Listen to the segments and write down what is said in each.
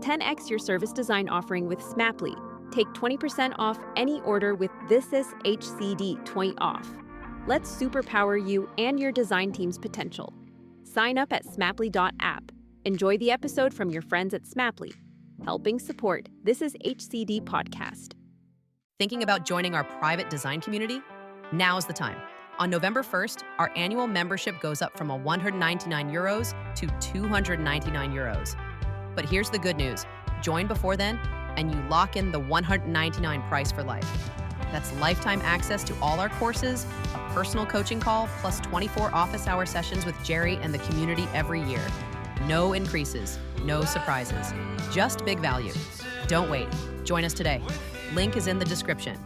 10x your service design offering with Smapply. Take 20% off any order with This Is HCD 20 off. Let's superpower you and your design team's potential. Sign up at smapply.app. Enjoy the episode from your friends at Smapply, helping support This Is HCD podcast. Thinking about joining our private design community? Now's the time. On November 1st, our annual membership goes up from €199 to €299. But here's the good news. Join before then, and you lock in the $199 price for life. That's lifetime access to all our courses, a personal coaching call, plus 24 office hour sessions with Gerry and the community every year. No increases, no surprises, just big value. Don't wait. Join us today. Link is in the description.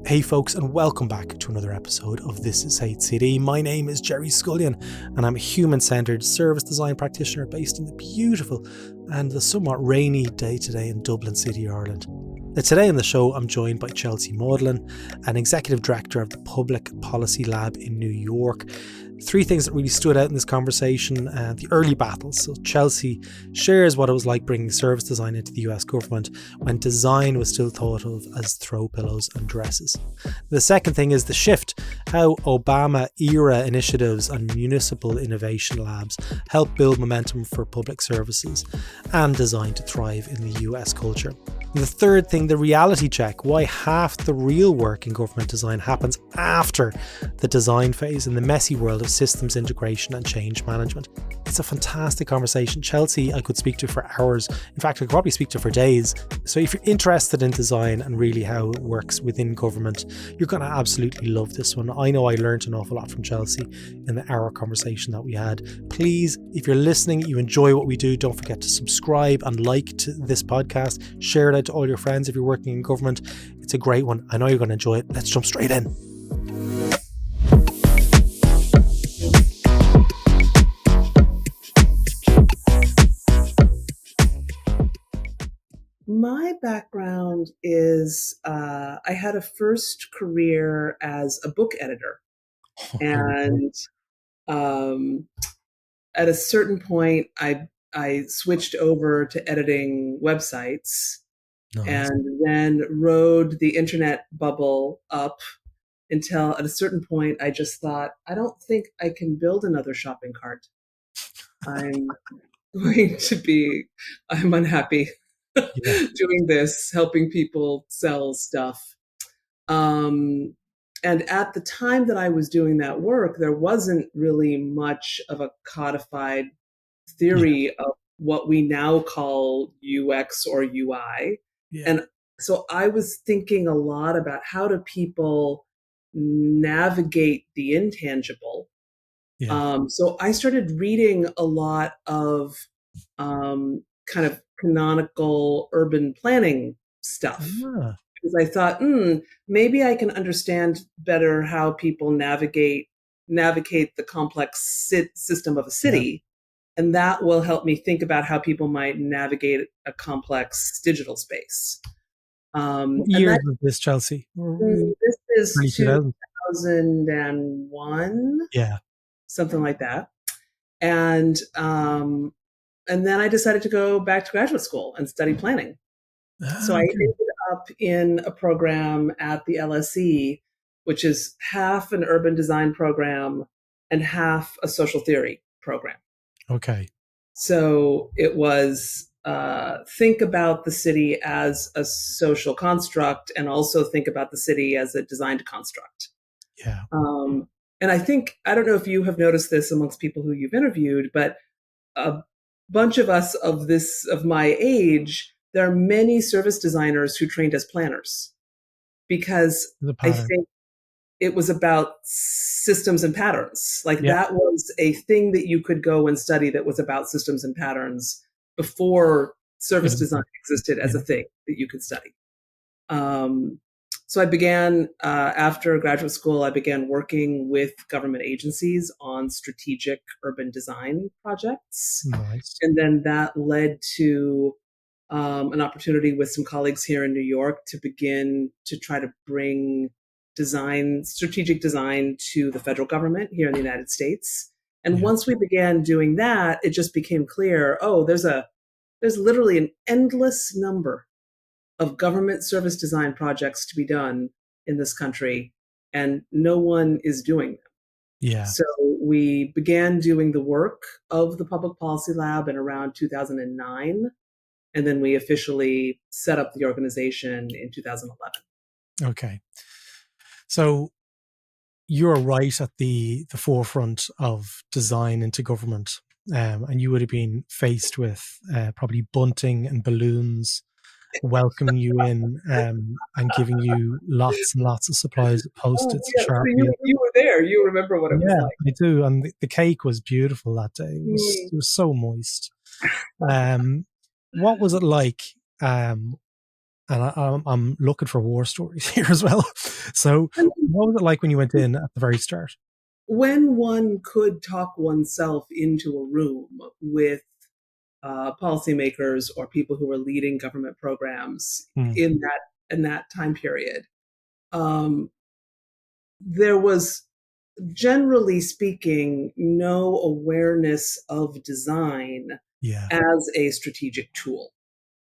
Hey folks, and welcome back to another episode of This Is HCD. My name is Gerry Scullion, and I'm a human-centered service design practitioner based in the beautiful and the somewhat rainy day today in Dublin City, Ireland. Now, today on the show, I'm joined by Chelsea Mauldin, an executive director of the Public Policy Lab in New York. Three things that really stood out in this conversation: the early battles. So Chelsea shares what it was like bringing service design into the US government when design was still thought of as throw pillows and dresses. The second thing is the shift, how Obama-era initiatives and municipal innovation labs help build momentum for public services and design to thrive in the US culture. And the third thing, the reality check, why half the real work in government design happens after the design phase in the messy world of systems integration and change management. It's a fantastic conversation. Chelsea, I could speak to for hours. In fact, I could probably speak to for days. So if you're interested in design and really how it works within government, you're going to absolutely love this one. I know I learned an awful lot from Chelsea in the hour conversation that we had. Please, if you're listening, you enjoy what we do, don't forget to subscribe and like to this podcast. Share it out to all your friends if you're working in government. It's a great one. I know you're going to enjoy it. Let's jump straight in. My background is I had a first career as a book editor. And at a certain point, I switched over to editing websites. Nice. And then rode the internet bubble up until at a certain point, I just thought, I don't think I can build another shopping cart. I'm unhappy. Doing this, helping people sell stuff. And at the time that I was doing that work, there wasn't really much of a codified theory of what we now call UX or UI. And so I was thinking a lot about how do people navigate the intangible. So I started reading a lot of kind of canonical urban planning stuff. Because I thought, maybe I can understand better how people navigate the complex system of a city. And that will help me think about how people might navigate a complex digital space. What year was this, Chelsea? This is 2001. Yeah. Something like that. And then I decided to go back to graduate school and study planning. So I ended up in a program at the LSE, which is half an urban design program and half a social theory program. Okay. So it was think about the city as a social construct and also think about the city as a designed construct. Yeah. And I don't know if you have noticed this amongst people who you've interviewed, but a bunch of us of my age, there are many service designers who trained as planners because I think it was about systems and patterns. That was a thing that you could go and study that was about systems and patterns before service design existed as a thing that you could study. So I began, after graduate school, I began working with government agencies on strategic urban design projects. Nice. And then that led to an opportunity with some colleagues here in New York to begin to try to bring strategic design to the federal government here in the United States. And once we began doing that, it just became clear, there's literally an endless number of government service design projects to be done in this country, and no one is doing them. Yeah. So we began doing the work of the Public Policy Lab in around 2009, and then we officially set up the organization in 2011. Okay. So you're right at the forefront of design into government, and you would have been faced with probably bunting and balloons welcoming you in, and giving you lots and lots of supplies, post-its, so you were there. You remember what it was like. I do. And the cake was beautiful that day. It was so moist. What was it like? And I'm looking for war stories here as well. So what was it like when you went in at the very start? When one could talk oneself into a room with policymakers or people who were leading government programs in that time period, there was, generally speaking, no awareness of design as a strategic tool.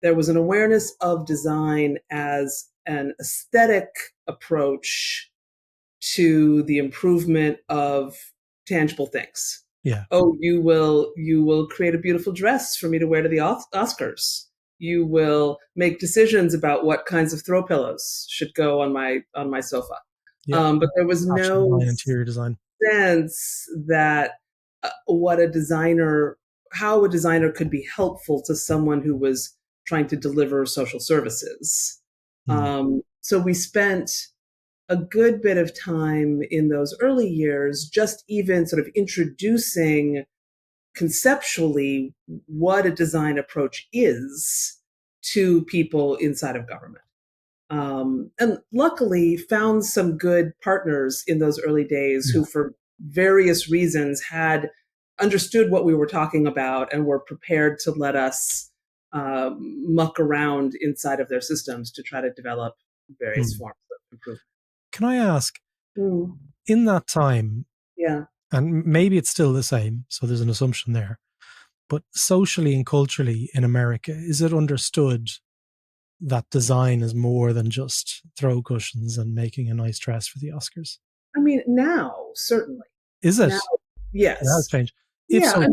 There was an awareness of design as an aesthetic approach to the improvement of tangible things. Yeah. Oh, you will create a beautiful dress for me to wear to the Oscars. You will make decisions about what kinds of throw pillows should go on my sofa. Yeah. But there was no interior design sense that how a designer could be helpful to someone who was trying to deliver social services. So we spent a good bit of time in those early years just even sort of introducing conceptually what a design approach is to people inside of government. And luckily found some good partners in those early days who, for various reasons, had understood what we were talking about and were prepared to let us muck around inside of their systems to try to develop various forms of improvement. Can I ask, in that time, and maybe it's still the same, so there's an assumption there, but socially and culturally in America, is it understood that design is more than just throw cushions and making a nice dress for the Oscars? I mean, now, certainly. Is it? Now, yes. It has changed. If so,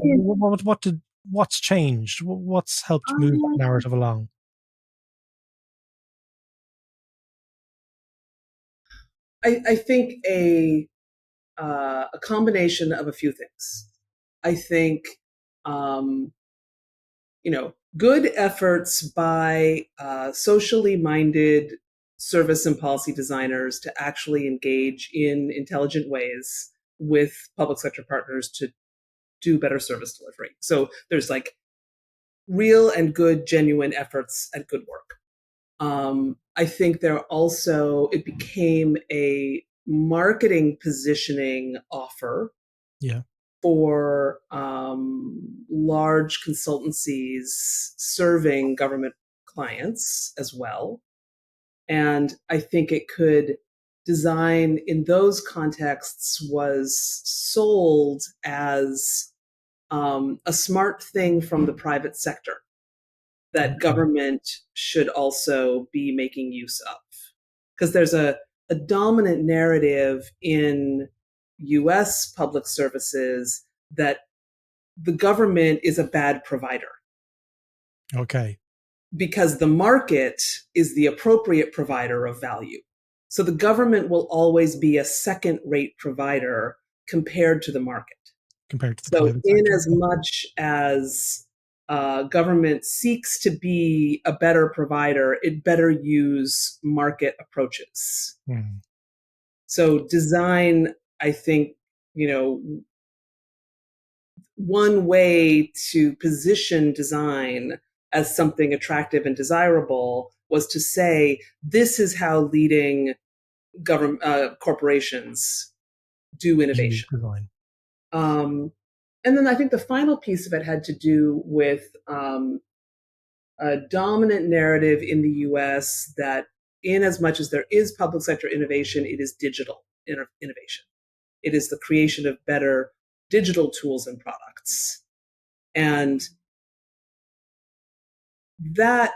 what's changed? What's helped move that narrative along? I think a combination of a few things. I think, good efforts by socially minded service and policy designers to actually engage in intelligent ways with public sector partners to do better service delivery. So there's like real and good, genuine efforts at good work. I think it became a marketing positioning offer for large consultancies serving government clients as well. And I think design in those contexts was sold as a smart thing from the private sector that government should also be making use of. Because there's a dominant narrative in US public services that the government is a bad provider. Okay. Because the market is the appropriate provider of value. So the government will always be a second-rate provider compared to the market. Compared to the private sector. In as much as government seeks to be a better provider, it better use market approaches. So design, I think, one way to position design as something attractive and desirable was to say, this is how leading government corporations do innovation. And then I think the final piece of it had to do with a dominant narrative in the US that in as much as there is public sector innovation, it is digital innovation. It is the creation of better digital tools and products. And that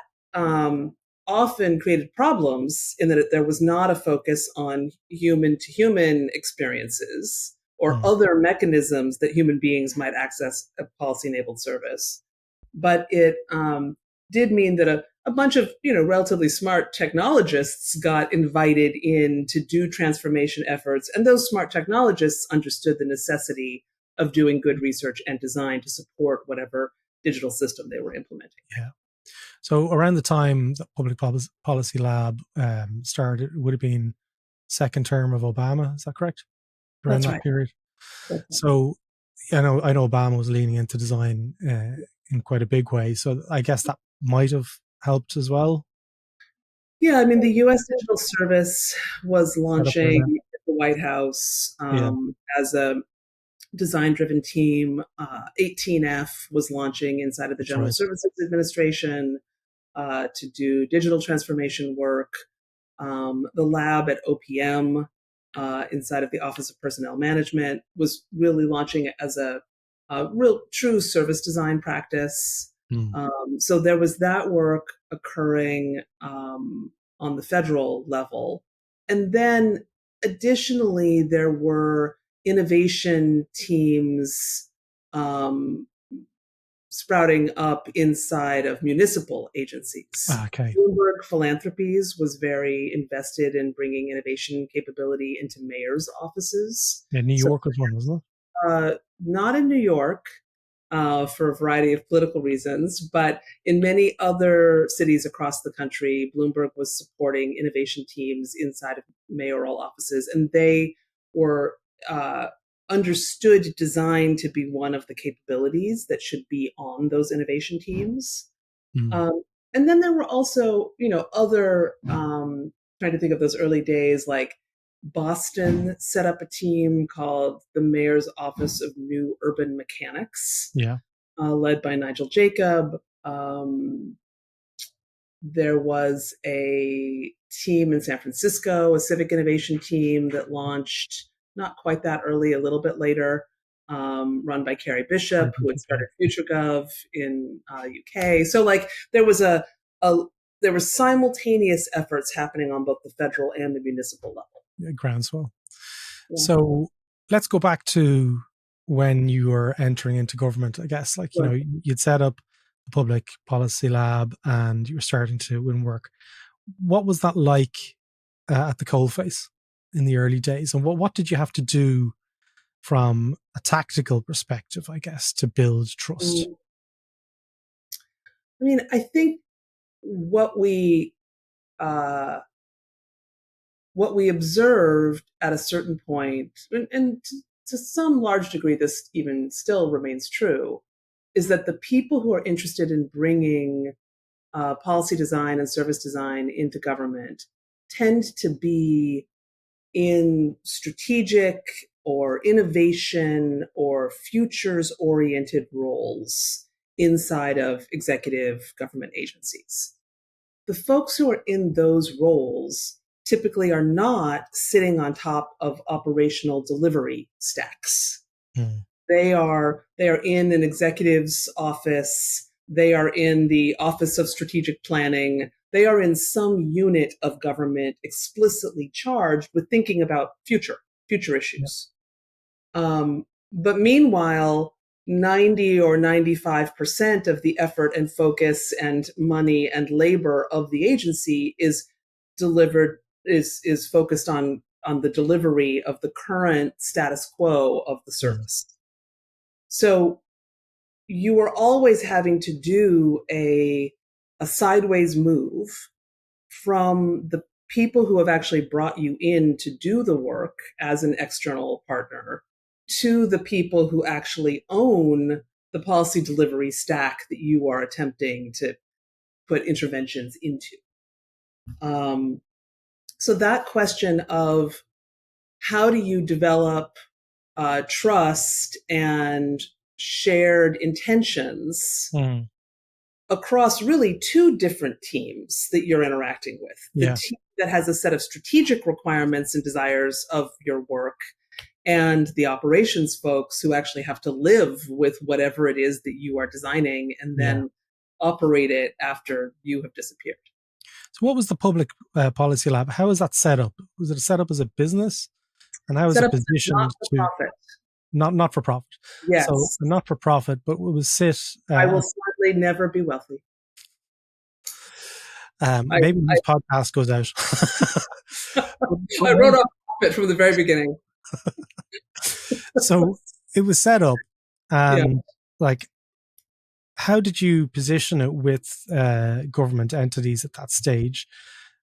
often created problems in that there was not a focus on human-to-human experiences or other mechanisms that human beings might access a policy-enabled service. But it did mean that a bunch of relatively smart technologists got invited in to do transformation efforts, and those smart technologists understood the necessity of doing good research and design to support whatever digital system they were implementing. Yeah. So around the time the Public Policy Lab started, it would have been second term of Obama. Is that correct? Around That's that right. period. That's right. So I know Obama was leaning into design in quite a big way. So I guess that might have helped as well. Yeah, I mean, the U.S. Digital Service was launching at the White House as a design-driven team. 18F was launching inside of the General Services Administration to do digital transformation work. The lab at OPM inside of the Office of Personnel Management was really launching it as a real true service design practice. So there was that work occurring on the federal level. And then additionally, there were innovation teams sprouting up inside of municipal agencies. Okay. Bloomberg Philanthropies was very invested in bringing innovation capability into mayors' offices. Yeah, New York was one, wasn't it? Not in New York for a variety of political reasons, but in many other cities across the country, Bloomberg was supporting innovation teams inside of mayoral offices, and they were understood design to be one of the capabilities that should be on those innovation teams. And then there were also, other, trying to think of those early days, like Boston set up a team called the Mayor's Office of New Urban Mechanics, led by Nigel Jacob. There was a team in San Francisco, a civic innovation team that launched not quite that early, a little bit later, run by Carrie Bishop, who had started FutureGov in UK. So there were simultaneous efforts happening on both the federal and the municipal level. Yeah, groundswell. Yeah. So let's go back to when you were entering into government, I guess. You'd set up the Public Policy Lab and you were starting to win work. What was that like at the coalface in the early days? And what did you have to do from a tactical perspective, I guess, to build trust? I mean, I think what we observed at a certain point, and to some large degree, this even still remains true, is that the people who are interested in bringing policy design and service design into government tend to be in strategic or innovation or futures-oriented roles inside of executive government agencies. The folks who are in those roles typically are not sitting on top of operational delivery stacks. They are in an executive's office. They are in the Office of Strategic Planning. They are in some unit of government explicitly charged with thinking about future issues. But meanwhile, 90 or 95% of the effort and focus and money and labor of the agency is focused on the delivery of the current status quo of the service. So you are always having to do a sideways move from the people who have actually brought you in to do the work as an external partner to the people who actually own the policy delivery stack that you are attempting to put interventions into. So that question of how do you develop trust and shared intentions across really two different teams that you're interacting with. The team that has a set of strategic requirements and desires of your work, and the operations folks who actually have to live with whatever it is that you are designing and then operate it after you have disappeared. So what was the public policy lab? How is that set up? Was it set up as a business? And how is it positioned to not for profit? Yes. So not for profit, but it was sit. I will sadly never be wealthy. Maybe this podcast goes out. I wrote off profit from the very beginning. So it was set up, and like, how did you position it with government entities at that stage?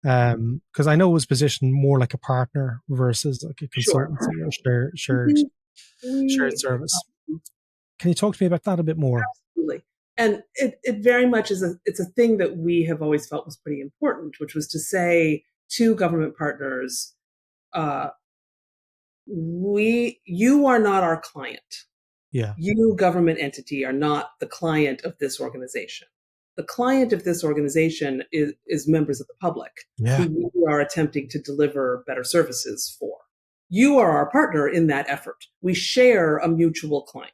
Because I know it was positioned more like a partner versus like a consultancy or shared service. Can you talk to me about that a bit more? Absolutely. And it very much is it's a thing that we have always felt was pretty important, which was to say to government partners, you are not our client. Yeah. You, government entity, are not the client of this organization. The client of this organization is members of the public who we are attempting to deliver better services for. You are our partner in that effort. We share a mutual client.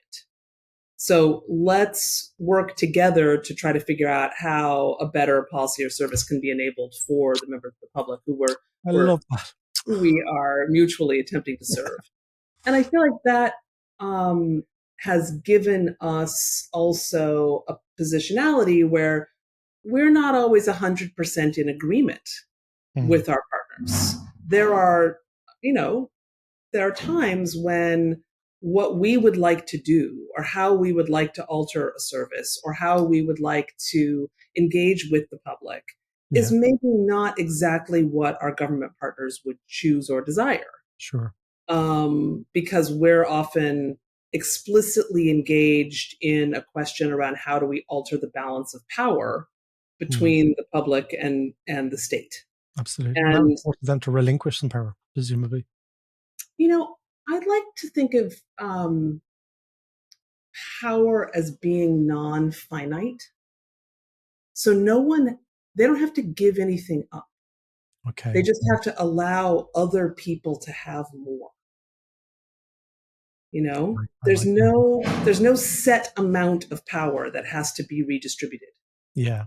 So let's work together to try to figure out how a better policy or service can be enabled for the members of the public who we are mutually attempting to serve. And I feel like that has given us also a positionality where we're not always 100% in agreement with our partners. There are times when what we would like to do or how we would like to alter a service or how we would like to engage with the public is maybe not exactly what our government partners would choose or desire. Sure. Because we're often explicitly engaged in a question around how do we alter the balance of power between the public and the state. Absolutely. And for them to relinquish some power, presumably. I'd like to think of power as being non-finite. So they don't have to give anything up. Okay. They just have to allow other people to have more. There's no set amount of power that has to be redistributed. Yeah.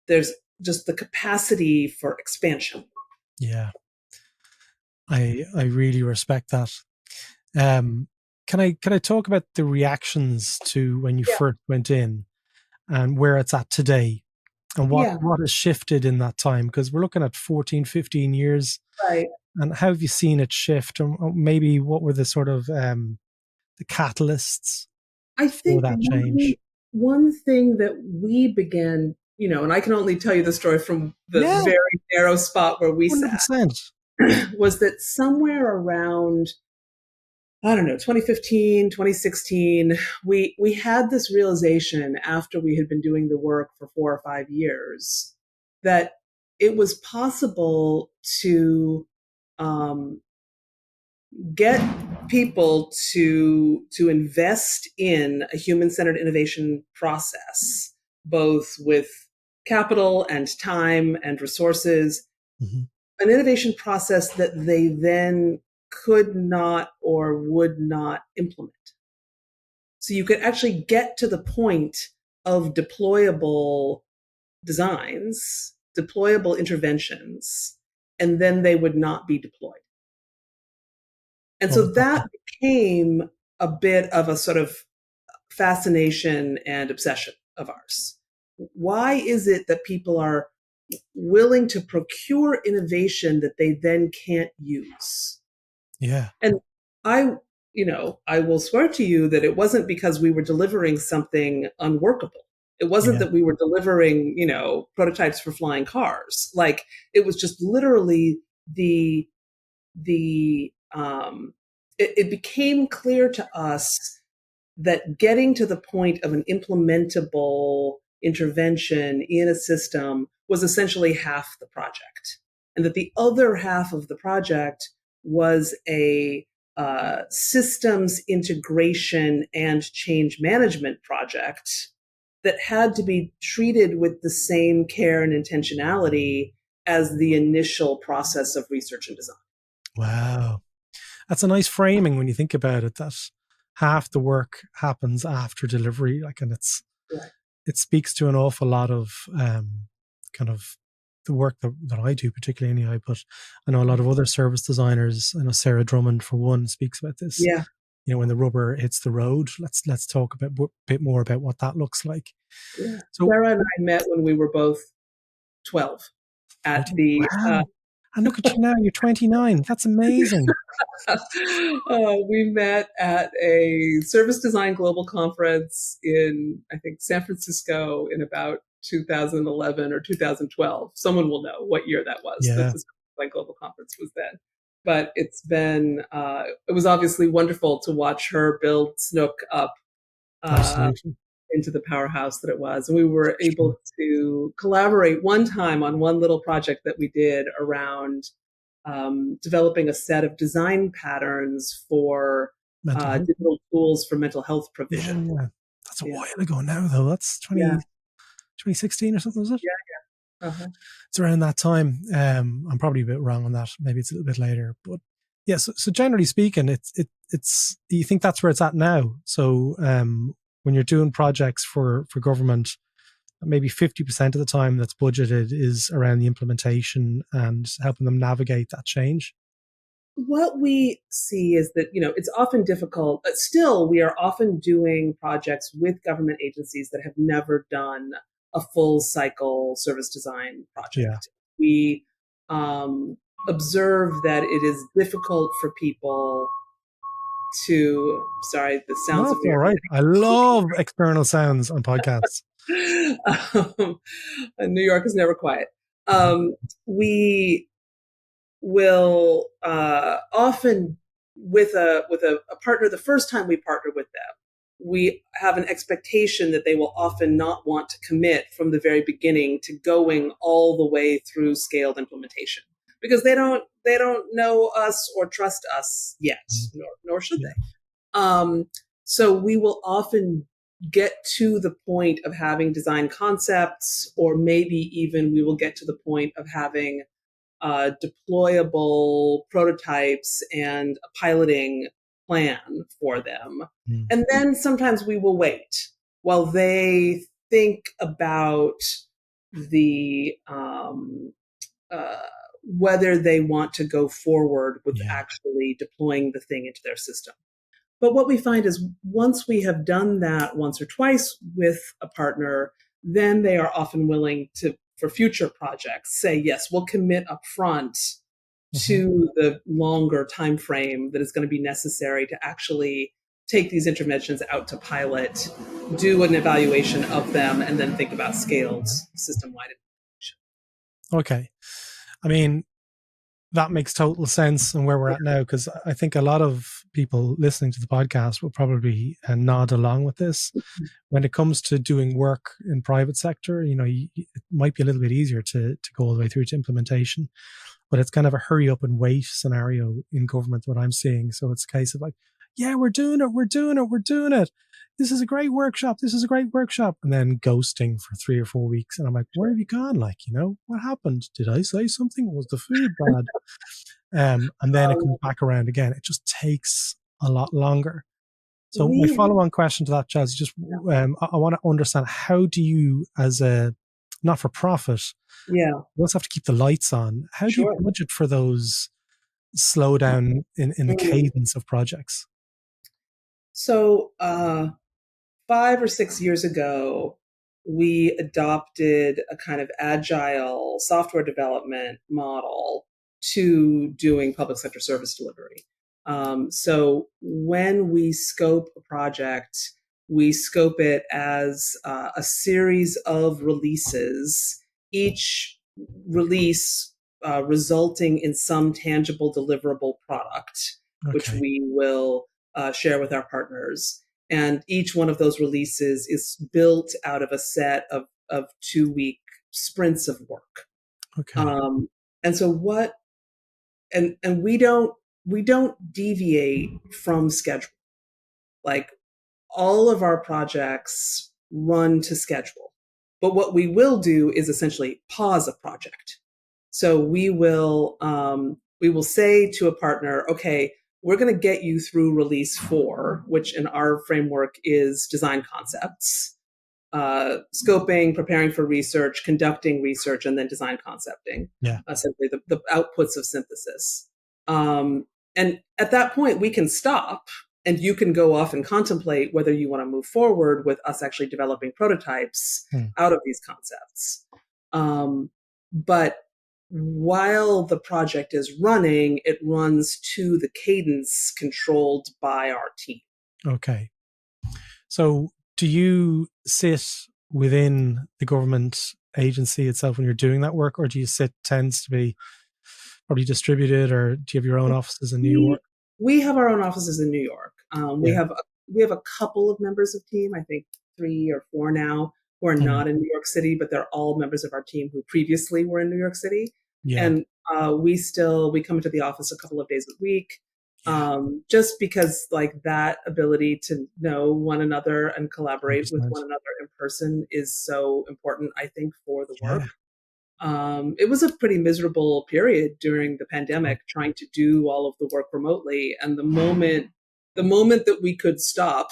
There's just the capacity for expansion. Yeah. I really respect that. Can I talk about the reactions to when you first went in and where it's at today and what has shifted in that time? Because we're looking at 14, 15 years. Right. And how have you seen it shift? And maybe what were the sort of the catalysts for that change? One thing that we began, and I can only tell you the story from the very narrow spot where we 100%. sat, was that somewhere around 2015, 2016, we had this realization after we had been doing the work for 4 or 5 years that it was possible to get people to invest in a human-centered innovation process, both with capital and time and resources, an innovation process that they then could not or would not implement. So you could actually get to the point of deployable designs, deployable interventions, and then they would not be deployed. And so that became a bit of a sort of fascination and obsession of ours. Why is it that people are willing to procure innovation that they then can't use? Yeah. And I will swear to you that it wasn't because we were delivering something unworkable. It wasn't that we were delivering, prototypes for flying cars. Like, it was just literally it became clear to us that getting to the point of an implementable intervention in a system was essentially half the project, and that the other half of the project was a systems integration and change management project that had to be treated with the same care and intentionality as the initial process of research and design. Wow. that's a nice framing when you think about it, that half the work happens after delivery, like, and Right. it speaks to an awful lot of kind of the work that I do, particularly anyway, but I know a lot of other service designers. I know Sarah Drummond, for one, speaks about this. Yeah. You know, when the rubber hits the road, let's talk a bit more about what that looks like. Yeah. So Sarah and I met when we were both 12 at the wow. And look at you now, you're 29. That's amazing. We met at a service design global conference in, I think, San Francisco in about 2011 or 2012. Someone will know what year that was. Yeah. The service design global conference was then. But it's been, it was obviously wonderful to watch her build Snook up into the powerhouse that it was. And we were able to collaborate one time on one little project that we did around developing a set of design patterns for digital tools for mental health provision. Yeah. That's a while ago now, though. That's 2016 or something, was it? Yeah. Uh-huh. It's around that time. I'm probably a bit wrong on that. Maybe it's a little bit later. But yeah, so generally speaking, it's you think that's where it's at now. So when you're doing projects for government, maybe 50% of the time that's budgeted is around the implementation and helping them navigate that change. What we see is that, it's often difficult, but still we are often doing projects with government agencies that have never done a full cycle service design project. Yeah. We observe that it is difficult for people to, sorry, the sounds of all right. I love external sounds on podcasts. New York is never quiet. We will often with a partner, the first time we partner with them, we have an expectation that they will often not want to commit from the very beginning to going all the way through scaled implementation, because they don't know us or trust us yet, nor should they. So we will often get to the point of having design concepts, or maybe even we will get to the point of having deployable prototypes and a piloting plan for them. And then sometimes we will wait while they think about the whether they want to go forward with actually deploying the thing into their system. But what we find is once we have done that once or twice with a partner, then they are often willing to, for future projects, say, yes, we'll commit up front to the longer time frame that is going to be necessary to actually take these interventions out to pilot, do an evaluation of them, and then think about scaled system-wide implementation. Okay. I mean, that makes total sense and where we're at now, because I think a lot of people listening to the podcast will probably nod along with this. When it comes to doing work in private sector, it might be a little bit easier to go all the way through to implementation, but it's kind of a hurry up and wait scenario in government, what I'm seeing. So it's a case of like, yeah, we're doing it. This is a great workshop. And then ghosting for 3 or 4 weeks. And I'm like, where have you gone? Like, what happened? Did I say something? Was the food bad? And then it comes back around again. It just takes a lot longer. So my follow-on question to that, Chelsea, just I want to understand, how do you, as a not-for-profit, you also have to keep the lights on. How do you budget for those slowdown in the cadence of projects? So 5 or 6 years ago, we adopted a kind of agile software development model to doing public sector service delivery. So when we scope a project, we scope it as a series of releases, each release resulting in some tangible deliverable product, which we will share with our partners. And each one of those releases is built out of a set of 2-week sprints of work. And so and we don't deviate from schedule. Like, all of our projects run to schedule. But what we will do is essentially pause a project. So we will say to a partner, okay, we're going to get you through release 4, which in our framework is design concepts, scoping, preparing for research, conducting research, and then design concepting. Yeah. Essentially the outputs of synthesis. And at that point, we can stop and you can go off and contemplate whether you want to move forward with us actually developing prototypes out of these concepts. But while the project is running, it runs to the cadence controlled by our team. Okay. So do you sit within the government agency itself when you're doing that work, or do you tends to be probably distributed, or do you have your own offices in New York? We have our own offices in New York. We have a couple of members of team, I think 3 or 4 now, who are not in New York City, but they're all members of our team who previously were in New York City. Yeah. And we come into the office a couple of days a week, just because like that ability to know one another and collaborate 100%. With one another in person is so important, I think, for the work. It was a pretty miserable period during the pandemic trying to do all of the work remotely. And the moment that we could stop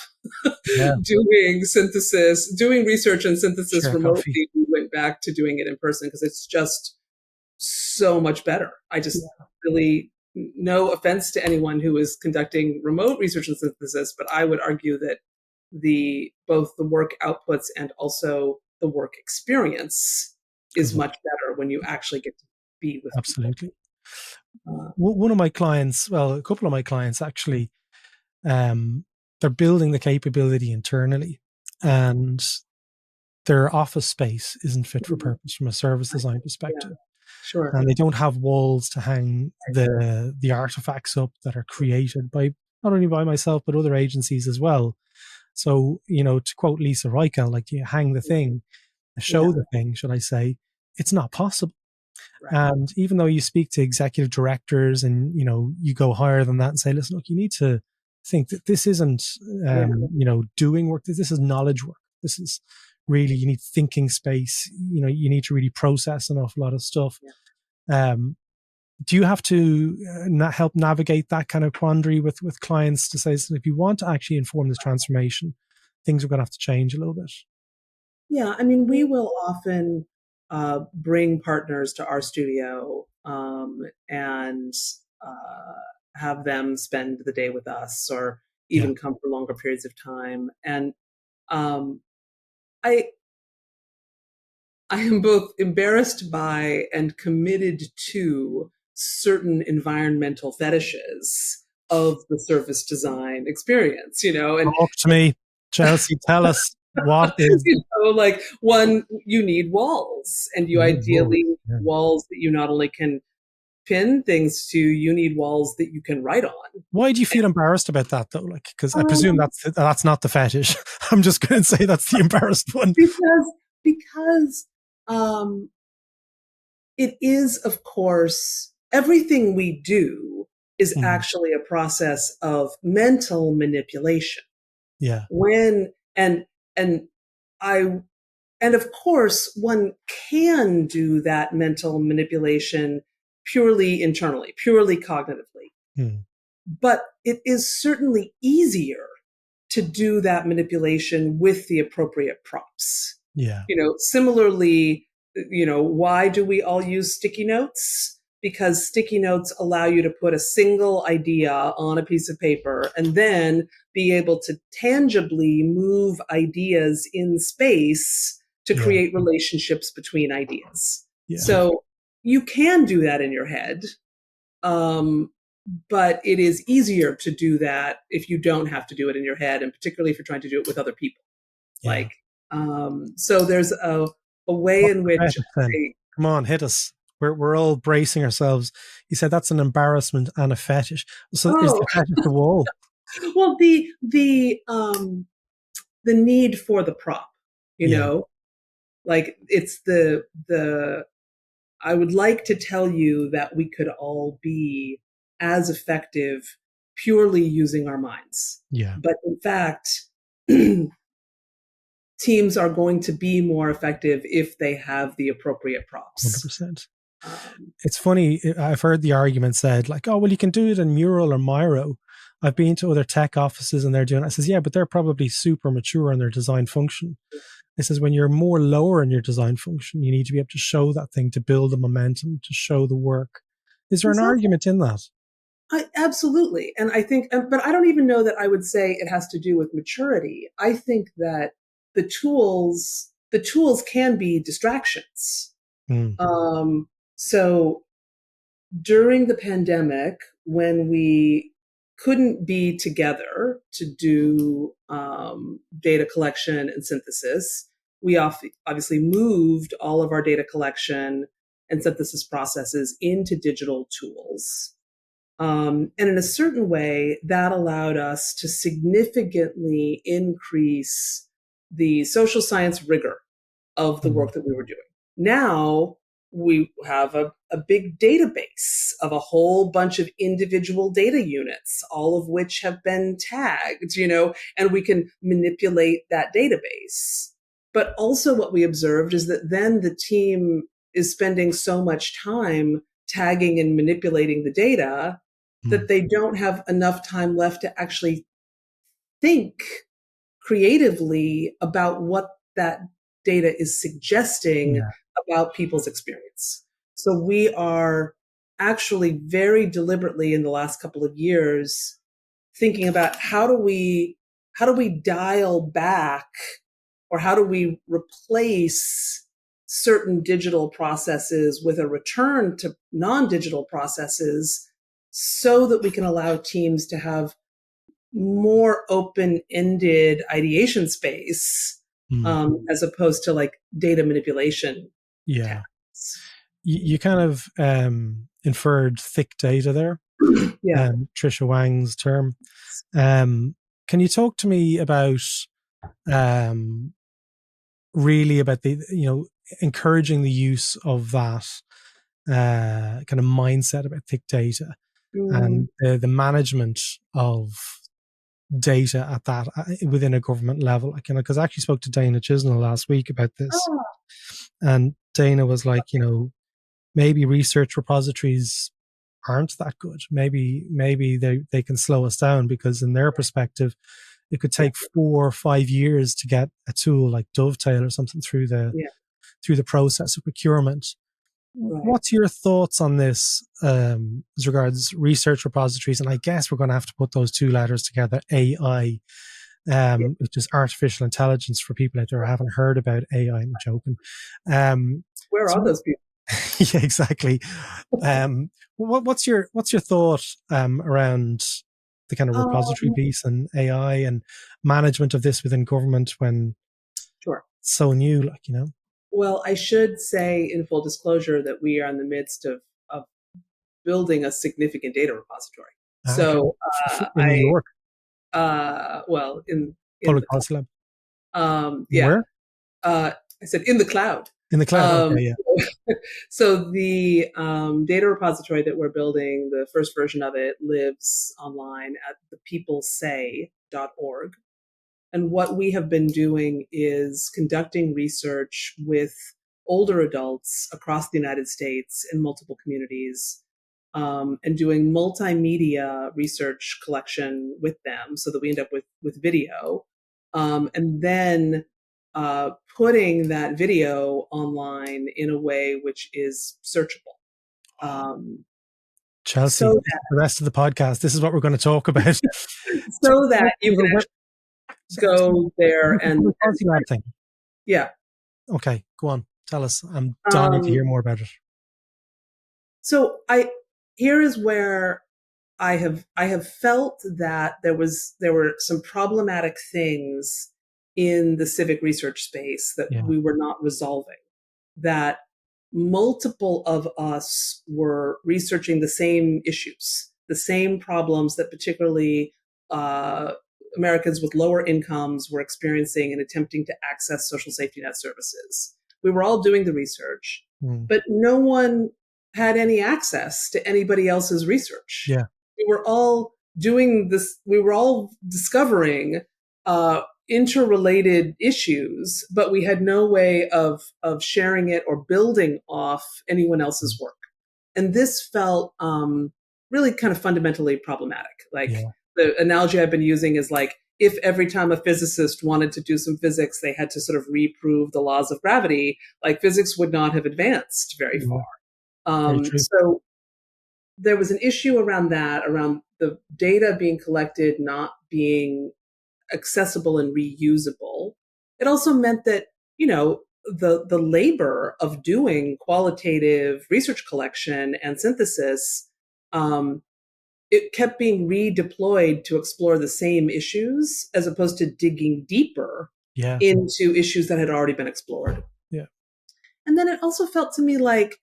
doing research and synthesis remotely, we went back to doing it in person because it's just so much better. I just really, no offense to anyone who is conducting remote research and synthesis, but I would argue that both the work outputs and also the work experience is much better when you actually get to be with absolutely people. One of my clients, well, a couple of my clients actually, they're building the capability internally, and their office space isn't fit for purpose from a service design perspective. Sure. And they don't have walls to hang the artifacts up that are created by not only by myself but other agencies as well. So, to quote Lisa Reichel, like, you hang the thing, show the thing, should I say, it's not possible. Right. And even though you speak to executive directors and, you go higher than that and say, listen, look, you need to think that this isn't, doing work. This is knowledge work. This is really, you need thinking space. You need to really process an awful lot of stuff. Yeah. Do you have to help navigate that kind of quandary with clients to say, so if you want to actually inform this transformation, things are going to have to change a little bit? Yeah, I mean, we will often bring partners to our studio and have them spend the day with us, or even come for longer periods of time. And I am both embarrassed by and committed to certain environmental fetishes of the service design experience, And talk to me, Chelsea. Tell us. What is like, one, you need walls, and you ideally need walls that you not only can pin things to, you need walls that you can write on. Why do you feel embarrassed about that though? Like, because I presume that's not the fetish. I'm just going to say that's the embarrassed one. Because it is, of course, everything we do is actually a process of mental manipulation. Yeah. And of course, one can do that mental manipulation purely internally, purely cognitively. But it is certainly easier to do that manipulation with the appropriate prompts. Yeah. Similarly, why do we all use sticky notes? Because sticky notes allow you to put a single idea on a piece of paper and then be able to tangibly move ideas in space to create relationships between ideas. Yeah. So you can do that in your head, but it is easier to do that if you don't have to do it in your head, and particularly if you're trying to do it with other people. Yeah. So there's a way in which... Come on, hit us. We're all bracing ourselves. You said that's an embarrassment and a fetish. So is the fetish the wall? Well, the need for the prop, like it's the I would like to tell you that we could all be as effective purely using our minds. Yeah. But in fact, teams are going to be more effective if they have the appropriate props. 100%. It's funny. I've heard the argument said like, oh, well, you can do it in Mural or Miro. I've been to other tech offices and they're doing it. I says, yeah, but they're probably super mature in their design function. It says when you're more lower in your design function, you need to be able to show that thing to build the momentum, to show the work. Is there an argument in that? Absolutely. And I think, but I don't even know that I would say it has to do with maturity. I think that the tools can be distractions. So during the pandemic, when we couldn't be together to do data collection and synthesis, we obviously moved all of our data collection and synthesis processes into digital tools. And in a certain way, that allowed us to significantly increase the social science rigor of the work that we were doing. Now we have a big database of a whole bunch of individual data units, all of which have been tagged, and we can manipulate that database. But also what we observed is that then the team is spending so much time tagging and manipulating the data that they don't have enough time left to actually think creatively about what that data is suggesting about people's experience. So we are actually very deliberately in the last couple of years thinking about how do we dial back, or how do we replace certain digital processes with a return to non-digital processes, so that we can allow teams to have more open-ended ideation space, as opposed to like data manipulation. Yeah. You kind of inferred thick data there. Yeah. Trisha Wang's term. Can you talk to me about really about the, encouraging the use of that kind of mindset about thick data and the management of data at that within a government level? Because I actually spoke to Dana Chisnell last week about this, and Dana was like, maybe research repositories aren't that good. Maybe they can slow us down, because in their perspective, it could take 4 or 5 years to get a tool like Dovetail or something through the process of procurement. Right. What's your thoughts on this as regards research repositories? And I guess we're going to have to put those two letters together, AI, which is artificial intelligence, for people out there who haven't heard about AI. I'm joking. Where are those people? Yeah, exactly. What's your thought around the kind of repository piece and AI and management of this within government when it's so new, Well, I should say in full disclosure that we are in the midst of building a significant data repository. So in New York, in Public Policy Lab. Where? I said in the cloud. In the cloud. Okay, yeah. So the data repository that we're building, the first version of it, lives online at thepeoplesay.org. And what we have been doing is conducting research with older adults across the United States in multiple communities, and doing multimedia research collection with them, so that we end up with video, and then putting that video online in a way which is searchable. Chelsea, so the rest of the podcast, this is what we're going to talk about. So that you can go there and thing. Yeah. Okay, go on. Tell us. I'm dying to hear more about it. So here is where I have felt that there were some problematic things in the civic research space that we were not resolving. That multiple of us were researching the same issues, the same problems that particularly Americans with lower incomes were experiencing and attempting to access social safety net services. We were all doing the research, but no one had any access to anybody else's research. Yeah. We were all doing this. We were all discovering, interrelated issues, but we had no way of sharing it or building off anyone else's work. And this felt really kind of fundamentally problematic. Like the analogy I've been using is like, if every time a physicist wanted to do some physics, they had to sort of reprove the laws of gravity, like physics would not have advanced very far. So there was an issue around that, around the data being collected not being accessible and reusable. It also meant that, you know, the labor of doing qualitative research collection and synthesis, it kept being redeployed to explore the same issues as opposed to digging deeper into issues that had already been explored. Yeah. And then it also felt to me like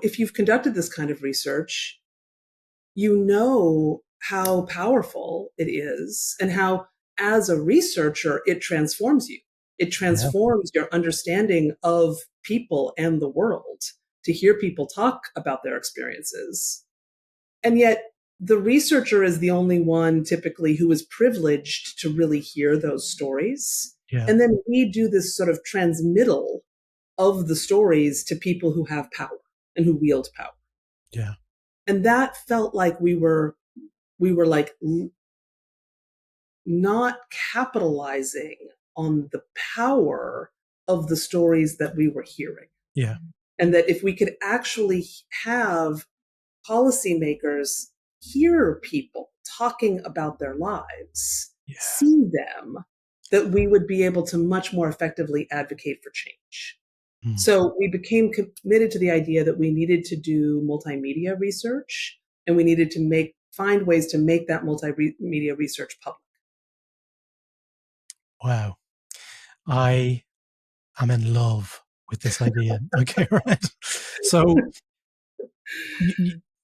if you've conducted this kind of research, you know how powerful it is and how, as a researcher, it transforms you. It transforms your understanding of people and the world to hear people talk about their experiences. And yet the researcher is the only one typically who is privileged to really hear those stories. Yeah. And then we do this sort of transmittal of the stories to people who have power and who wield power. Yeah. And that felt like we were like not capitalizing on the power of the stories that we were hearing. Yeah. And that if we could actually have policymakers hear people talking about their lives, see them, that we would be able to much more effectively advocate for change. So we became committed to the idea that we needed to do multimedia research, and we needed to find ways to make that multimedia research public. Wow. I am in love with this idea. Okay, right. So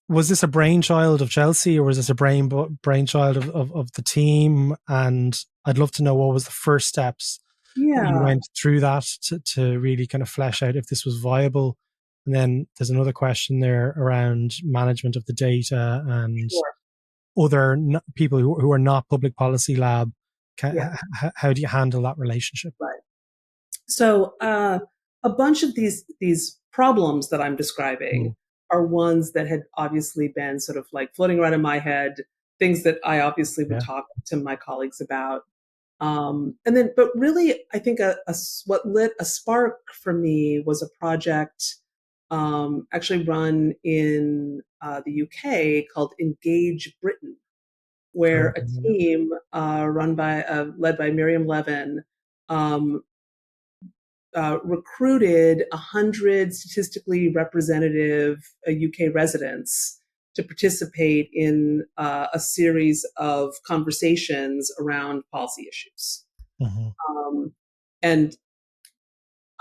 was this a brainchild of Chelsea, or was this a brainchild of the team? And I'd love to know what was the first steps that you went through that to really kind of flesh out if this was viable. And then there's another question there around management of the data and other people who are not public policy lab. How do you handle that relationship? Right. So a bunch of these problems that I'm describing are ones that had obviously been sort of like floating around in my head, things that I obviously would talk to my colleagues about. But really, I think what lit a spark for me was a project actually run in the UK called Engage Britain, where a team led by Miriam Levin recruited 100 statistically representative UK residents to participate in a series of conversations around policy issues. And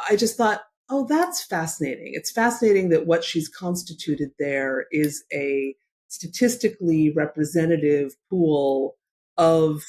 I just thought, oh, that's fascinating. It's fascinating that what she's constituted there is a statistically representative pool of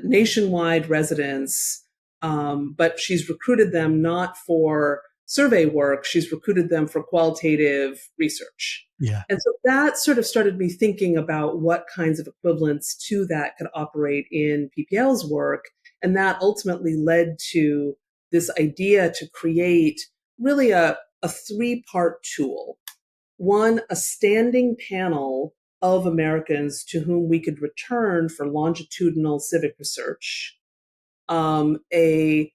nationwide residents, but she's recruited them not for survey work, she's recruited them for qualitative research. Yeah. And so that sort of started me thinking about what kinds of equivalents to that could operate in PPL's work. And that ultimately led to this idea to create really a three-part tool. One, a standing panel of Americans to whom we could return for longitudinal civic research, a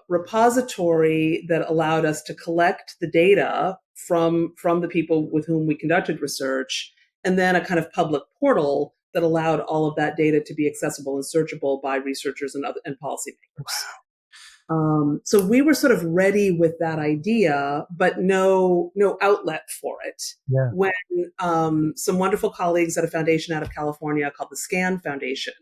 repository that allowed us to collect the data from the people with whom we conducted research, and then a kind of public portal that allowed all of that data to be accessible and searchable by researchers and policymakers. Wow. So we were sort of ready with that idea, but no outlet for it. Yeah. When some wonderful colleagues at a foundation out of California called the SCAN Foundation,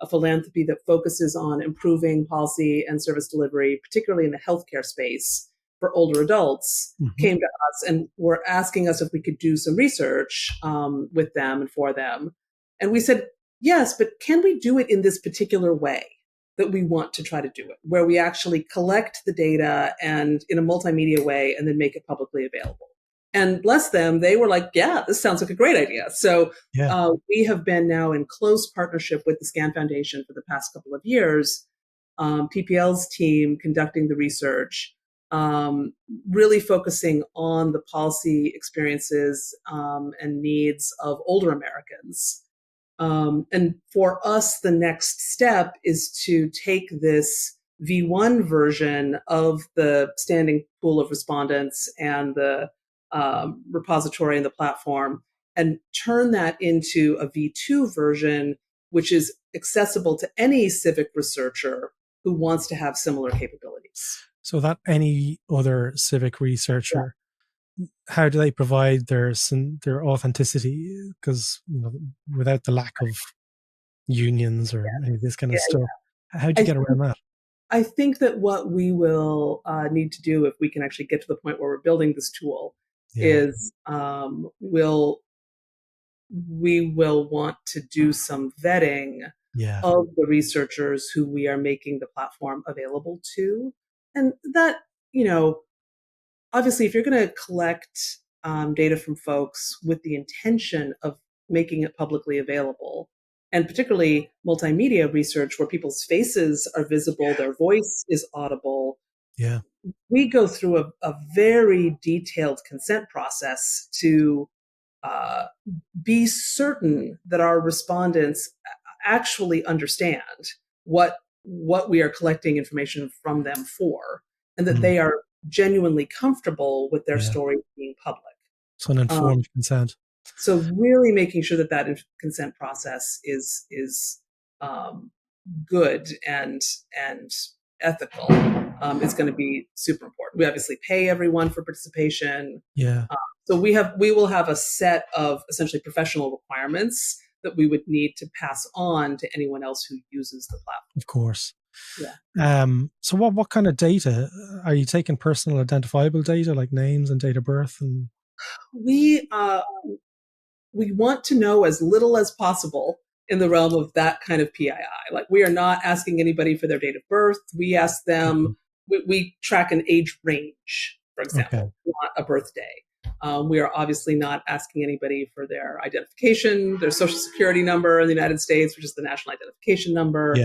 a philanthropy that focuses on improving policy and service delivery, particularly in the healthcare space for older adults, came to us and were asking us if we could do some research with them and for them. And we said, yes, but can we do it in this particular way that we want to try to do it, where we actually collect the data and in a multimedia way and then make it publicly available? And bless them, they were like, yeah, this sounds like a great idea. So we have been now in close partnership with the SCAN Foundation for the past couple of years, PPL's team conducting the research, really focusing on the policy experiences and needs of older Americans. And for us, the next step is to take this V1 version of the standing pool of respondents and the repository and the platform and turn that into a V2 version, which is accessible to any civic researcher who wants to have similar capabilities. So that any other civic researcher, how do they provide their authenticity? Because without the lack of unions or any of this kind of stuff, how do you get around that? I think that what we will need to do, if we can actually get to the point where we're building this tool, is we will want to do some vetting of the researchers who we are making the platform available to. And that, obviously, if you're going to collect data from folks with the intention of making it publicly available, and particularly multimedia research where people's faces are visible, their voice is audible, we go through a very detailed consent process to be certain that our respondents actually understand what we are collecting information from them for, and that they are genuinely comfortable with their story being public. So an informed consent. So really making sure that consent process is good and ethical is going to be super important. We obviously pay everyone for participation. So we will have a set of essentially professional requirements that we would need to pass on to anyone else who uses the platform. Of course. So what kind of data are you taking? Personal identifiable data like names and date of birth? And we want to know as little as possible in the realm of that kind of PII. Like, we are not asking anybody for their date of birth. We ask them, we track an age range, for example, not a birthday. We are obviously not asking anybody for their identification, their social security number in the United States, which is the national identification number.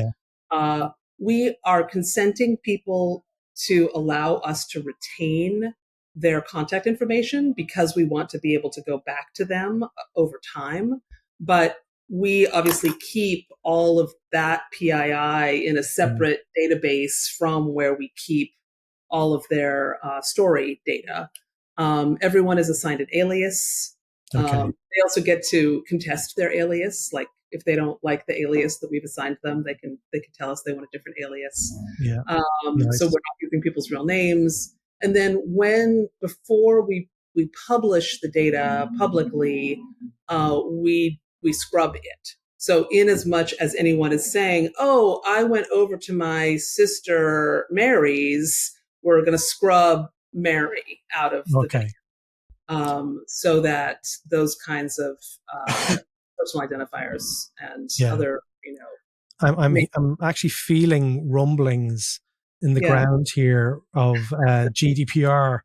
We are consenting people to allow us to retain their contact information because we want to be able to go back to them over time. But we obviously keep all of that PII in a separate database from where we keep all of their story data. Everyone is assigned an alias. They also get to contest their alias. Like, if they don't like the alias that we've assigned them, they can tell us they want a different alias. So we're not using people's real names. And then before we publish the data publicly, we scrub it. So in as much as anyone is saying, oh, I went over to my sister Mary's, we're going to scrub Mary out of the data. So that those kinds of personal identifiers and other, I'm actually feeling rumblings in the ground here of GDPR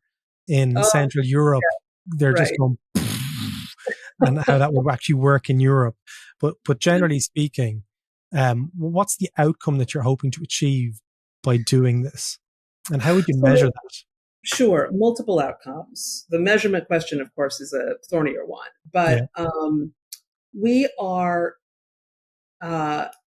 in Central Europe. They're just going, and how that will actually work in Europe. But generally speaking, what's the outcome that you're hoping to achieve by doing this? And how would you measure that? Sure, multiple outcomes. The measurement question, of course, is a thornier one. But we are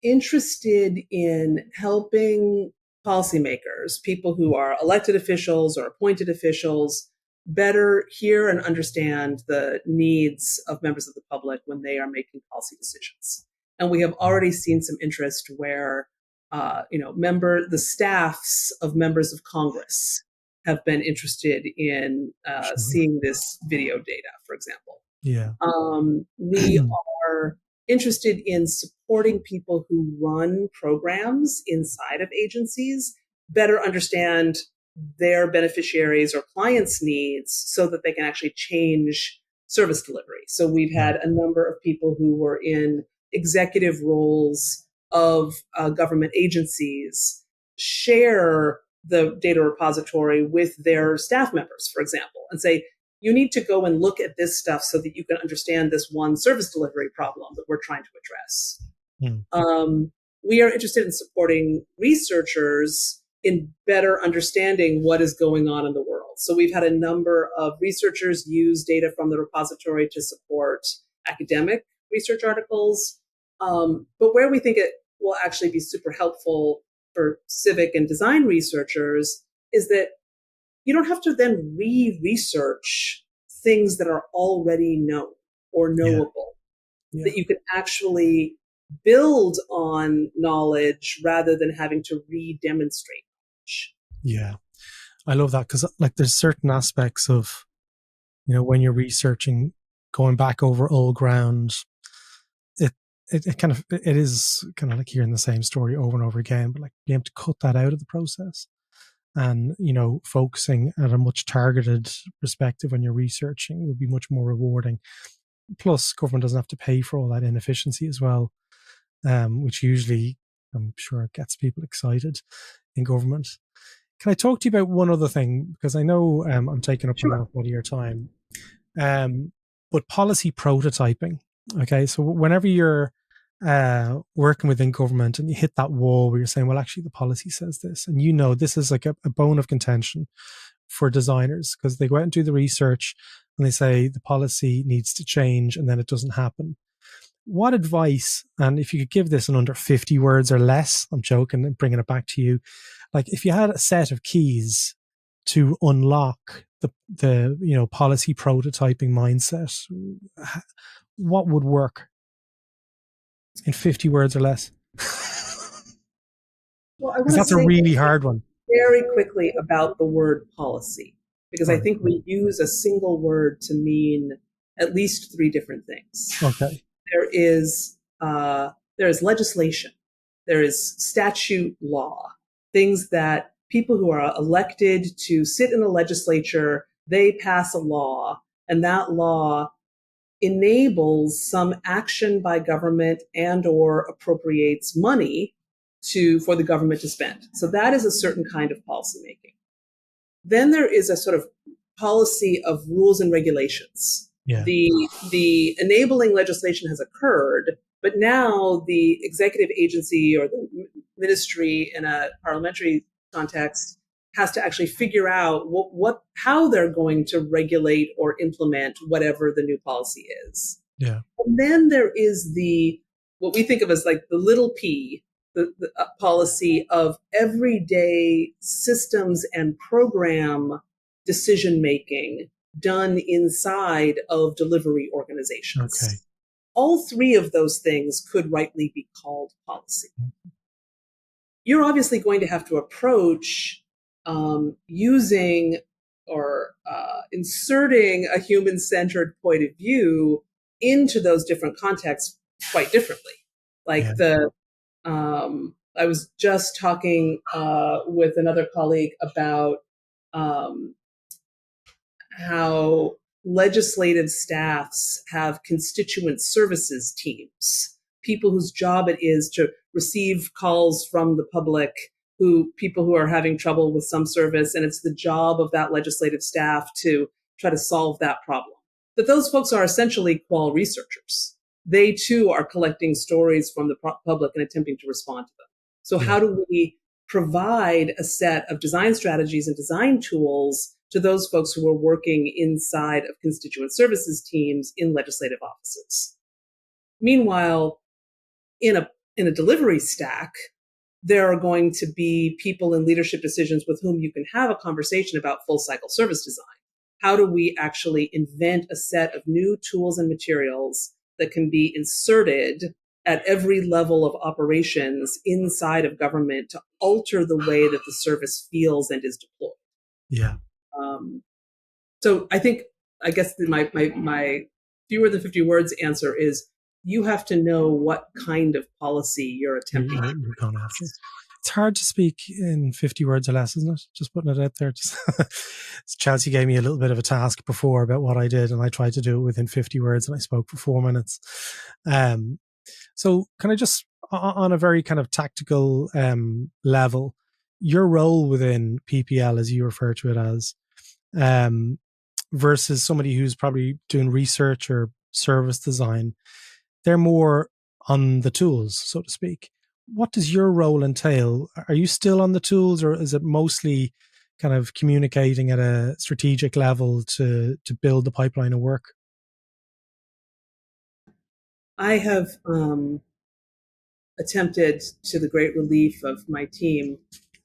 interested in helping policymakers, people who are elected officials or appointed officials, better hear and understand the needs of members of the public when they are making policy decisions. And we have already seen some interest where, the staffs of members of Congress have been interested in seeing this video data, for example. We are interested in supporting people who run programs inside of agencies better understand their beneficiaries or clients' needs so that they can actually change service delivery. So we've had a number of people who were in executive roles of government agencies share the data repository with their staff members, for example, and say, you need to go and look at this stuff so that you can understand this one service delivery problem that we're trying to address. We are interested in supporting researchers in better understanding what is going on in the world. So we've had a number of researchers use data from the repository to support academic research articles. But where we think it will actually be super helpful for civic and design researchers is that you don't have to then re-research things that are already known or knowable, that you can actually build on knowledge rather than having to re-demonstrate knowledge. Yeah, I love that, because like there's certain aspects of, when you're researching, going back over old ground, it is kind of like hearing the same story over and over again, but like being able to cut that out of the process and, focusing at a much targeted perspective when you're researching would be much more rewarding. Plus, government doesn't have to pay for all that inefficiency as well, which usually, I'm sure, gets people excited in government. Can I talk to you about one other thing? Because I know I'm taking up an awful lot of your time. But policy prototyping. Okay, so whenever you're working within government and you hit that wall where you're saying, well, actually the policy says this, and this is like a bone of contention for designers, because they go out and do the research and they say the policy needs to change and then it doesn't happen. What advice, and if you could give this in under 50 words or less, I'm joking and bringing it back to you, like if you had a set of keys to unlock the policy prototyping mindset, what would work in 50 words or less? Well, I want to that's a really hard one. Very quickly about the word policy, because I think we use a single word to mean at least three different things. Okay. There is legislation, there is statute law, things that people who are elected to sit in the legislature, they pass a law, and that law enables some action by government and or appropriates money for the government to spend. So that is a certain kind of policymaking. Then there is a sort of policy of rules and regulations. Yeah. The enabling legislation has occurred, but now the executive agency or the ministry in a parliamentary context has to actually figure out how they're going to regulate or implement whatever the new policy is. Yeah. And then there is what we think of as like the little p, the policy of everyday systems and program decision making done inside of delivery organizations. Okay. All three of those things could rightly be called policy. You're obviously going to have to approach using or inserting a human-centered point of view into those different contexts quite differently. Like I was just talking with another colleague about how legislative staffs have constituent services teams, people whose job it is to receive calls from the public, people who are having trouble with some service, and it's the job of that legislative staff to try to solve that problem. But those folks are essentially qual researchers. They too are collecting stories from the public and attempting to respond to them. So how do we provide a set of design strategies and design tools to those folks who are working inside of constituent services teams in legislative offices? Meanwhile, in a delivery stack, there are going to be people in leadership decisions with whom you can have a conversation about full cycle service design. How do we actually invent a set of new tools and materials that can be inserted at every level of operations inside of government to alter the way that the service feels and is deployed? Yeah. So I guess my fewer than 50 words answer is you have to know what kind of policy you're attempting. You're going after. It's hard to speak in 50 words or less, isn't it? Just putting it out there. Chelsea gave me a little bit of a task before about what I did, and I tried to do it within 50 words, and I spoke for 4 minutes. So can I just, on a very kind of tactical level, your role within PPL, as you refer to it as, versus somebody who's probably doing research or service design. They're more on the tools, so to speak. What does your role entail? Are you still on the tools, or is it mostly kind of communicating at a strategic level to build the pipeline of work? I have attempted, to the great relief of my team,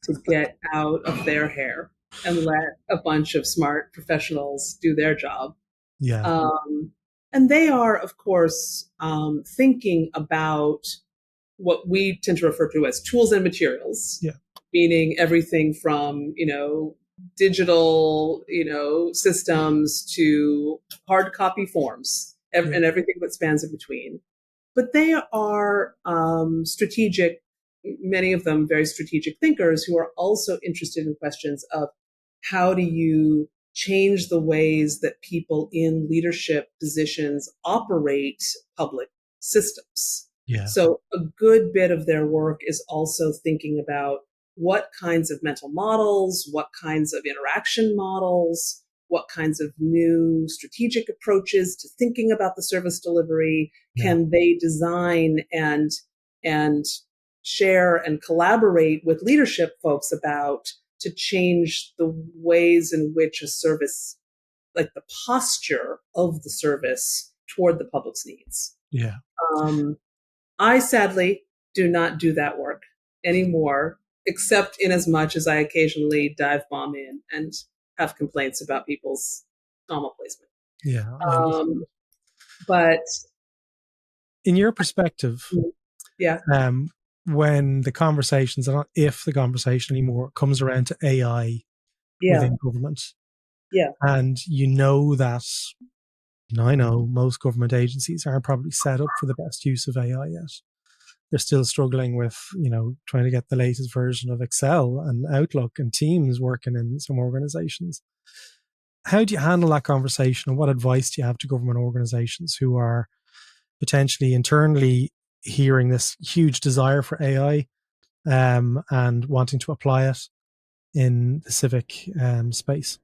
to get out of their hair and let a bunch of smart professionals do their job. Yeah. And they are, of course, thinking about what we tend to refer to as tools and materials, Yeah. meaning everything from, digital, systems to hard copy forms and everything that spans in between. But they are strategic, many of them very strategic thinkers who are also interested in questions of how do you change the ways that people in leadership positions operate public systems. Yeah. So a good bit of their work is also thinking about what kinds of mental models, what kinds of interaction models, what kinds of new strategic approaches to thinking about the service delivery can they design and share and collaborate with leadership folks about to change the ways in which a service, like the posture of the service toward the public's needs. Yeah. I sadly do not do that work anymore, except in as much as I occasionally dive bomb in and have complaints about people's comma placement. Yeah. But in your perspective, when the conversations, not if the conversation anymore, comes around to AI within government, and I know most government agencies aren't probably set up for the best use of AI yet. They're still struggling with, trying to get the latest version of Excel and Outlook and Teams working in some organizations. How do you handle that conversation, and what advice do you have to government organizations who are potentially internally hearing this huge desire for AI and wanting to apply it in the civic space?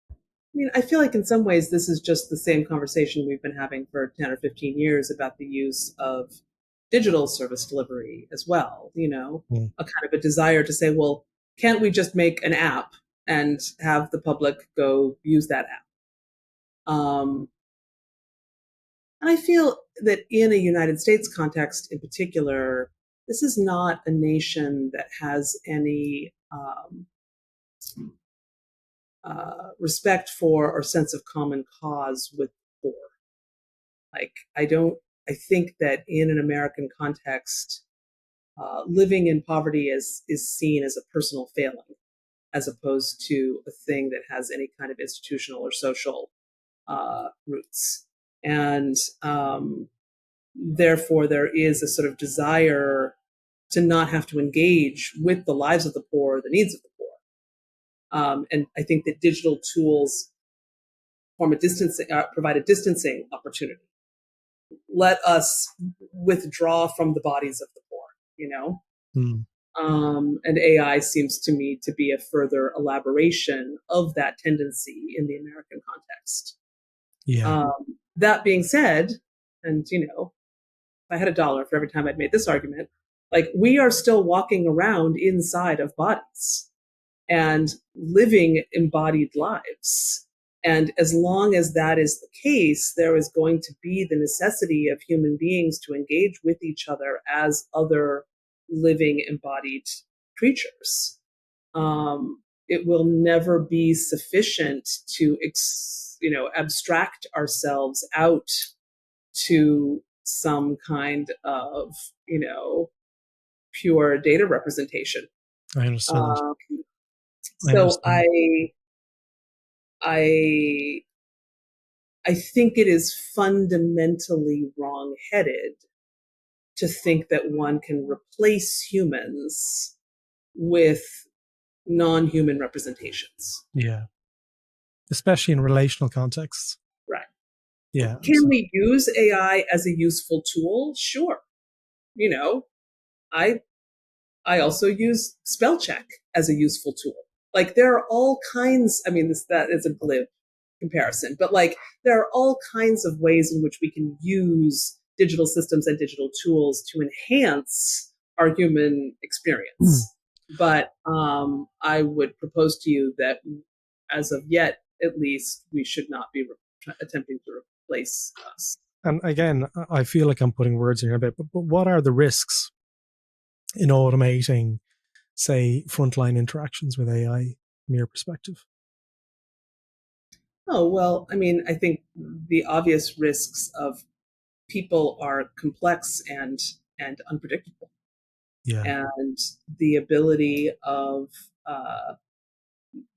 I mean, I feel like in some ways this is just the same conversation we've been having for 10 or 15 years about the use of digital service delivery as well. A kind of a desire to say, well, can't we just make an app and have the public go use that app? And I feel that in a United States context in particular, this is not a nation that has any respect for or sense of common cause with the poor. I think that in an American context, living in poverty is seen as a personal failing, as opposed to a thing that has any kind of institutional or social roots. And therefore, there is a sort of desire to not have to engage with the lives of the poor, the needs of the poor. And I think that digital tools provide a distancing opportunity. Let us withdraw from the bodies of the poor, and AI seems to me to be a further elaboration of that tendency in the American context. That being said, and if I had $1 for every time I'd made this argument, we are still walking around inside of bodies and living embodied lives. And as long as that is the case, there is going to be the necessity of human beings to engage with each other as other living embodied creatures. It will never be sufficient to, abstract ourselves out to some kind of, pure data representation. I understand. So I think it is fundamentally wrong-headed to think that one can replace humans with non-human representations. Yeah. Especially in relational contexts. Right. Yeah. Can we use AI as a useful tool? Sure. I also use spell check as a useful tool. There are all kinds, that is a glib comparison, but like there are all kinds of ways in which we can use digital systems and digital tools to enhance our human experience. But I would propose to you that as of yet, at least, we should not be attempting to replace us. And again, I feel like I'm putting words in your bit, but what are the risks in automating, say, frontline interactions with AI from your perspective? Oh, well, I mean, I think the obvious risks of people are complex and unpredictable. Yeah. And the ability of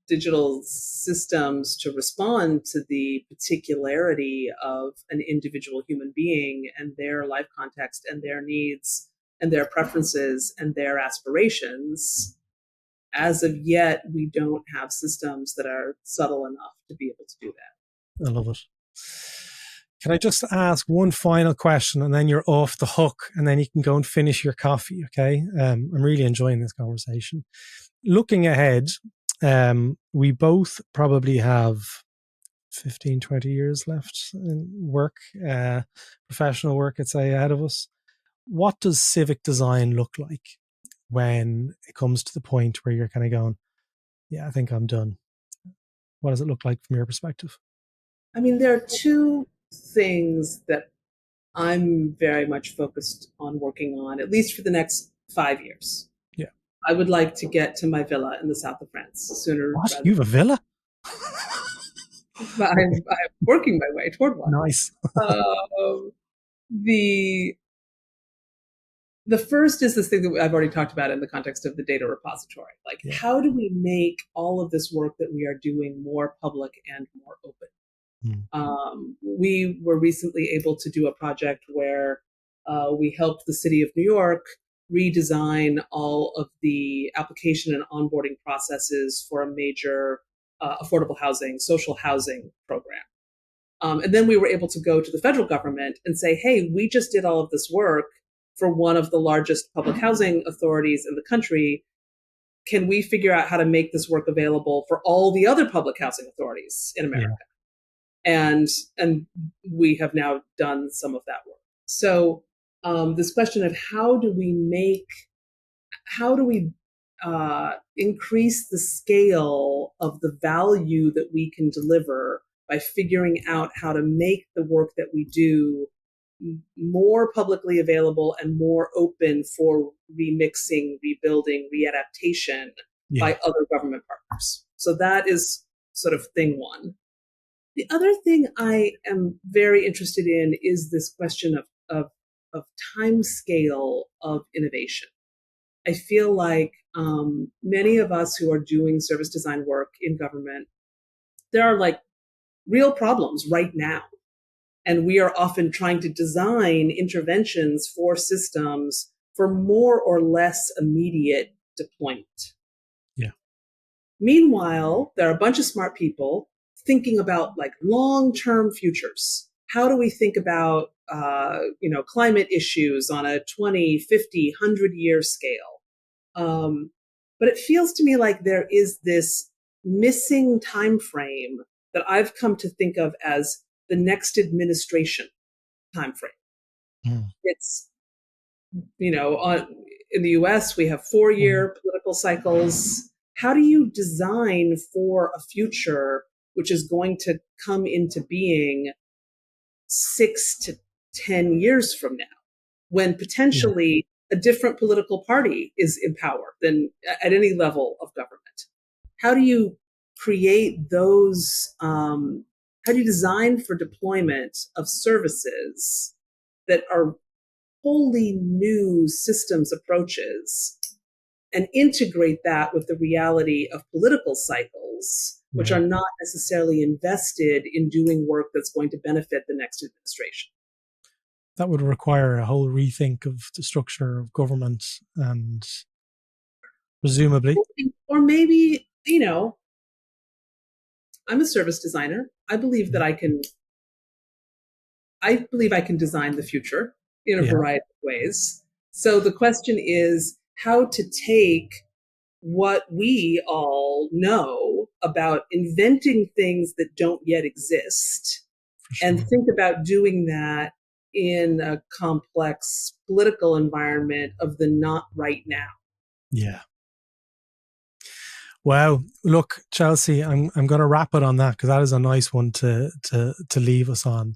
digital systems to respond to the particularity of an individual human being and their life context and their needs and their preferences and their aspirations, as of yet, we don't have systems that are subtle enough to be able to do that. I love it. Can I just ask one final question, and then you're off the hook, and then you can go and finish your coffee, okay? I'm really enjoying this conversation. Looking ahead, we both probably have 15, 20 years left in work, professional work, I'd say, ahead of us. What does civic design look like when it comes to the point where you're kind of going, yeah, I think I'm done? What does it look like from your perspective? I mean, there are two things that I'm very much focused on working on, at least for the next 5 years. Yeah. I would like to get to my villa in the south of France sooner. What? You have a villa? But I'm working my way toward one. Nice. The first is this thing that I've already talked about in the context of the data repository. Like, how do we make all of this work that we are doing more public and more open? We were recently able to do a project where we helped the city of New York redesign all of the application and onboarding processes for a major affordable housing, social housing program. And then we were able to go to the federal government and say, hey, we just did all of this work for one of the largest public housing authorities in the country. Can we figure out how to make this work available for all the other public housing authorities in America? Yeah. And we have now done some of that work. So this question of how do we increase the scale of the value that we can deliver by figuring out how to make the work that we do more publicly available and more open for remixing, rebuilding, readaptation by other government partners. So that is sort of thing one. The other thing I am very interested in is this question of time scale of innovation. I feel like many of us who are doing service design work in government, there are like real problems right now. And we are often trying to design interventions for systems for more or less immediate deployment. Yeah. Meanwhile, there are a bunch of smart people thinking about like long-term futures. How do we think about, climate issues on a 20, 50, 100-year scale? But it feels to me like there is this missing time frame that I've come to think of as the next administration timeframe. It's, in the US, we have 4-year political cycles. How do you design for a future which is going to come into being 6 to 10 years from now, when potentially a different political party is in power than at any level of government? How do you create those, how do you design for deployment of services that are wholly new systems approaches and integrate that with the reality of political cycles, which are not necessarily invested in doing work that's going to benefit the next administration? That would require a whole rethink of the structure of government and presumably. Or maybe, I'm a service designer. I believe that I can design the future in a variety of ways. So the question is how to take what we all know about inventing things that don't yet exist, For and sure. think about doing that in a complex political environment of the not right now. Yeah. Wow. Look, Chelsea, I'm going to wrap it on that because that is a nice one to leave us on.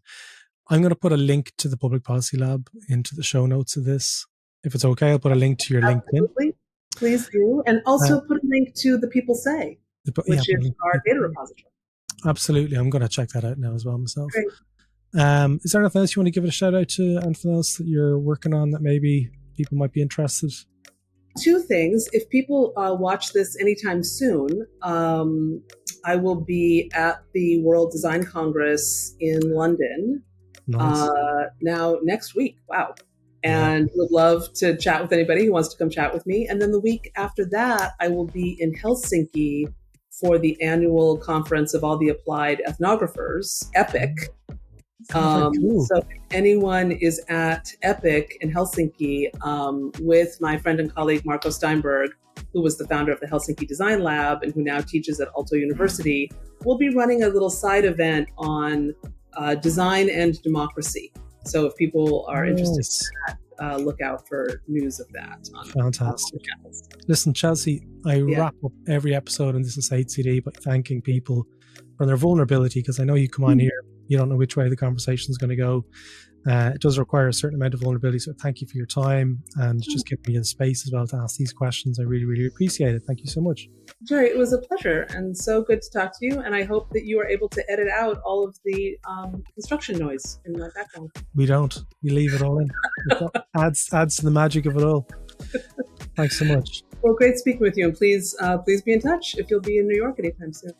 I'm going to put a link to the Public Policy Lab into the show notes of this. If it's okay, I'll put a link to your Absolutely. LinkedIn. Please do. And also put a link to the People Say, which is our data repository. Absolutely. I'm going to check that out now as well myself. Great. Is there anything else you want to give it a shout out to? Anything else that you're working on that maybe people might be interested? Two things. If people watch this anytime soon, I will be at the World Design Congress in London now next week. Wow. And would love to chat with anybody who wants to come chat with me. And then the week after that, I will be in Helsinki for the annual conference of all the applied ethnographers, EPIC. Cool. So if anyone is at EPIC in Helsinki with my friend and colleague Marco Steinberg, who was the founder of the Helsinki Design Lab and who now teaches at Aalto University, we'll be running a little side event on design and democracy. So if people are interested in that, look out for news of that. Fantastic. Listen, Chelsea, I wrap up every episode in This Is HCD by thanking people for their vulnerability, because I know you come on here, you don't know which way the conversation is going to go. It does require a certain amount of vulnerability. So thank you for your time and just giving me the space as well to ask these questions. I really, really appreciate it. Thank you so much. Gerry, it was a pleasure and so good to talk to you. And I hope that you are able to edit out all of the construction noise in my background. We don't. We leave it all in. It adds to the magic of it all. Thanks so much. Well, great speaking with you. And please be in touch if you'll be in New York anytime soon.